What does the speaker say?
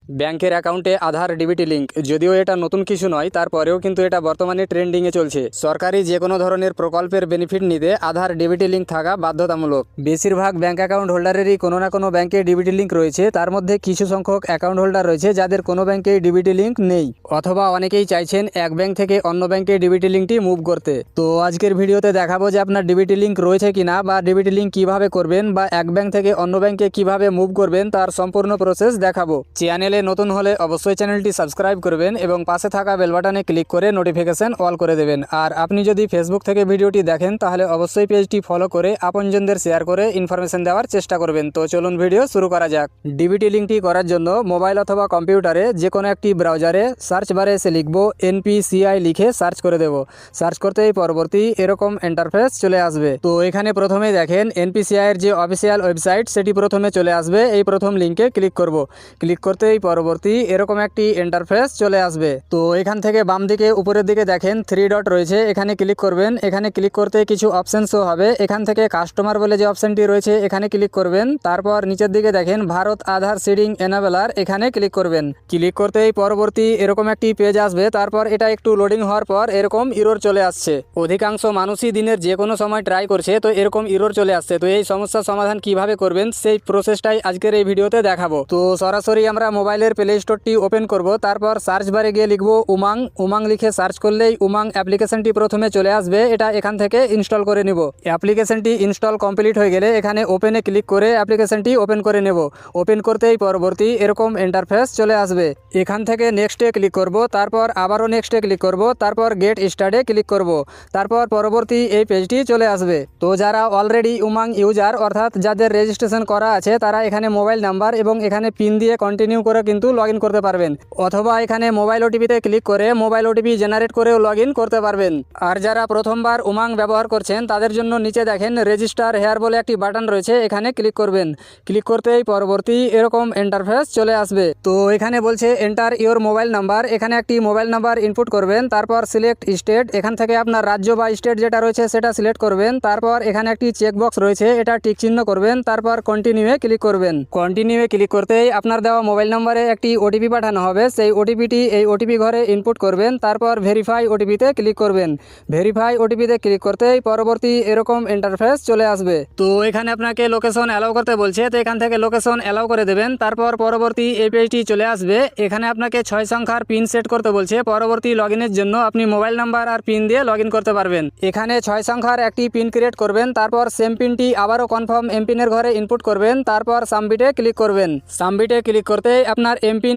ব্যাংকের অ্যাকাউন্টে আধার DBT link, যদিও এটা নতুন কিছু নয়, তারপরেও কিন্তু এটা বর্তমানে ট্রেন্ডিংয়ে চলছে। সরকারি যে কোনো ধরনের প্রকল্পের বেনিফিট নিতে আধার ডিবিটি লিঙ্ক থাকা বাধ্যতামূলক। বেশিরভাগ ব্যাংক অ্যাকাউন্ট হোল্ডারেরই কোনো না কোনো ব্যাংকে ডিবিটি লিঙ্ক রয়েছে। তার মধ্যে কিছু সংখ্যক অ্যাকাউন্ট হোল্ডার রয়েছে যাদের কোনো ব্যাংকে ডিবিটি লিঙ্ক নেই, অথবা অনেকেই চাইছেন এক ব্যাংক থেকে অন্য ব্যাংকে ডিবিটি লিঙ্কটি মুভ করতে। তো আজকের ভিডিওতে দেখাবো যে আপনার ডিবিটি লিঙ্ক রয়েছে কিনা, বা ডিবিটি লিঙ্ক কিভাবে করবেন, বা এক ব্যাংক থেকে অন্য ব্যাংকে কিভাবে মুভ করবেন তার সম্পূর্ণ প্রসেস দেখাবো। চ্যানেলে নতুন হলে অবশ্যই চ্যানেলটি সাবস্ক্রাইব করবেন এবং পাশে থাকা বেল বাটনে ক্লিক করে নোটিফিকেশন অল করে দেবেন। আর আপনি যদি ফেসবুক থেকে ভিডিওটি দেখেন তাহলে অবশ্যই পেজটি ফলো করে আপনজনদের শেয়ার করে ইনফরমেশন দেওয়ার চেষ্টা করবেন। তো চলুন ভিডিও শুরু করা যাক। ডিবিটি লিঙ্কটি করার জন্য মোবাইল অথবা কম্পিউটারে যে কোনো একটি ব্রাউজারে সার্চ বারে এসে লিখবো NPCI লিখে সার্চ করে দেব। সার্চ করতেই পরবর্তী এরকম ইন্টারফেস চলে আসবে। তো এখানে প্রথমে দেখেন NPCI এর যে অফিসিয়াল ওয়েবসাইট সেটি প্রথমে চলে আসবে। এই প্রথম লিঙ্কে ক্লিক করব। ক্লিক করতেই পরবর্তী এরকম একটি ইন্টারফেস চলে আসবে। তো এখান থেকে বাম দিকে উপরের দিকে দেখেন 3 ডট রয়েছে, এখানে ক্লিক করবেন। এখানে ক্লিক করতে কিছু অপশন শো হবে। এখান থেকে কাস্টমার বলে যে অপশনটি রয়েছে এখানে ক্লিক করবেন। তারপর নিচের দিকে দেখেন ভারত আধার সিডিং এনাবেলার, এখানে ক্লিক করবেন। ক্লিক করতেই পরবর্তী এরকম একটি পেজ আসবে। তারপর এটা একটু লোডিং হওয়ার পর এরকম ইরর চলে আসছে। অধিকাংশ মানুষই দিনের যে কোনো সময় ট্রাই করছে, তো এরকম ইরর চলে আসছে। তো এই সমস্যার সমাধান কিভাবে করবেন সেই প্রসেসটাই আজকের এই ভিডিওতে দেখাবো। তো সরাসরি আমরা মোবাইলের প্লে স্টোরটি ওপেন করব। তারপর সার্চ বারে গিয়ে লিখবো উমাং। উমাং লিখে সার্চ করলেই উমাং অ্যাপ্লিকেশনটি প্রথমে চলে আসবে। এটা এখান থেকে ইনস্টল করে নেব। অ্যাপ্লিকেশনটি ইনস্টল কমপ্লিট হয়ে গেলে এখানে ওপেনে ক্লিক করে অ্যাপ্লিকেশনটি ওপেন করে নেব। ওপেন করতেই পরবর্তী এরকম ইন্টারফেস চলে আসবে। এখান থেকে নেক্সটে ক্লিক করব। তারপর আবারও নেক্সটে ক্লিক করব। তারপর গেট স্টার্টে ক্লিক করব। তারপর পরবর্তী এই পেজটি চলে আসবে। তো যারা অলরেডি উমাং ইউজার অর্থাৎ যাদের রেজিস্ট্রেশন করা আছে তারা এখানে মোবাইল নাম্বার এবং এখানে পিন দিয়ে কন্টিনিউ করে কিন্তু লগ ইন করতে পারবেন, অথবা এখানে মোবাইল ওটিপিতে ক্লিক করে মোবাইল ওটিপি জেনারেট করেও লগ ইন করতে পারবেন। আর যারা প্রথমবার উমাং ব্যবহার করছেন তাদের জন্য নিচে দেখেন রেজিস্টার হেয়ার বলে একটি বাটন রয়েছে, এখানে ক্লিক করবেন। ক্লিক করতেই পরবর্তী এরকম ইন্টারফেস চলে আসবে। তো এখানে বলছে এন্টার ইওর মোবাইল নাম্বার, এখানে একটি মোবাইল নাম্বার ইনপুট করবেন। তারপর সিলেক্ট স্টেট, এখান থেকে আপনার রাজ্য বা স্টেট যেটা রয়েছে সেটা সিলেক্ট করবেন। তারপর এখানে একটি চেকবক্স রয়েছে, এটা টিক চিহ্ন করবেন। তারপর কন্টিনিউয়ে ক্লিক করবেন। কন্টিনিউয়ে ক্লিক করতেই আপনার দেওয়া মোবাইল নম্বরে একটি ওটিপি পাঠানো হবে। সেই ওটিপিটি এই ওটিপি ঘরে ইনপুট করবেন। তারপর ভেরিফাই ওটিপিতে ক্লিক করবেন। ভেরিফাই ওটিপিতে ক্লিক করতেই পরবর্তী এরকম ইন্টারফেস চলে আসবে। তো এখানে আপনাকে লোকেশন অ্যালাউ করতে বলছে, তো এখান থেকে লোকেশন অ্যালাউ করে দেবেন। তারপর পরবর্তী এই পেজটি চলে আসবে। এখানে আপনাকে 6 সংখ্যার পিন সেট করতে বলছে। পরবর্তী লগ ইনের জন্য আপনি মোবাইল নাম্বার আর পিন দিয়ে লগ ইন করতে পারবেন। এখানে 6 সংখ্যার একটি পিন ক্রিয়েট করবেন। তারপর সেম পিনটি আবারও কনফার্ম এমপিনের ঘরে ইনপুট করবেন। তারপর সাবমিটে ক্লিক করবেন। সাবমিটে ক্লিক করতে আপনার এমপিন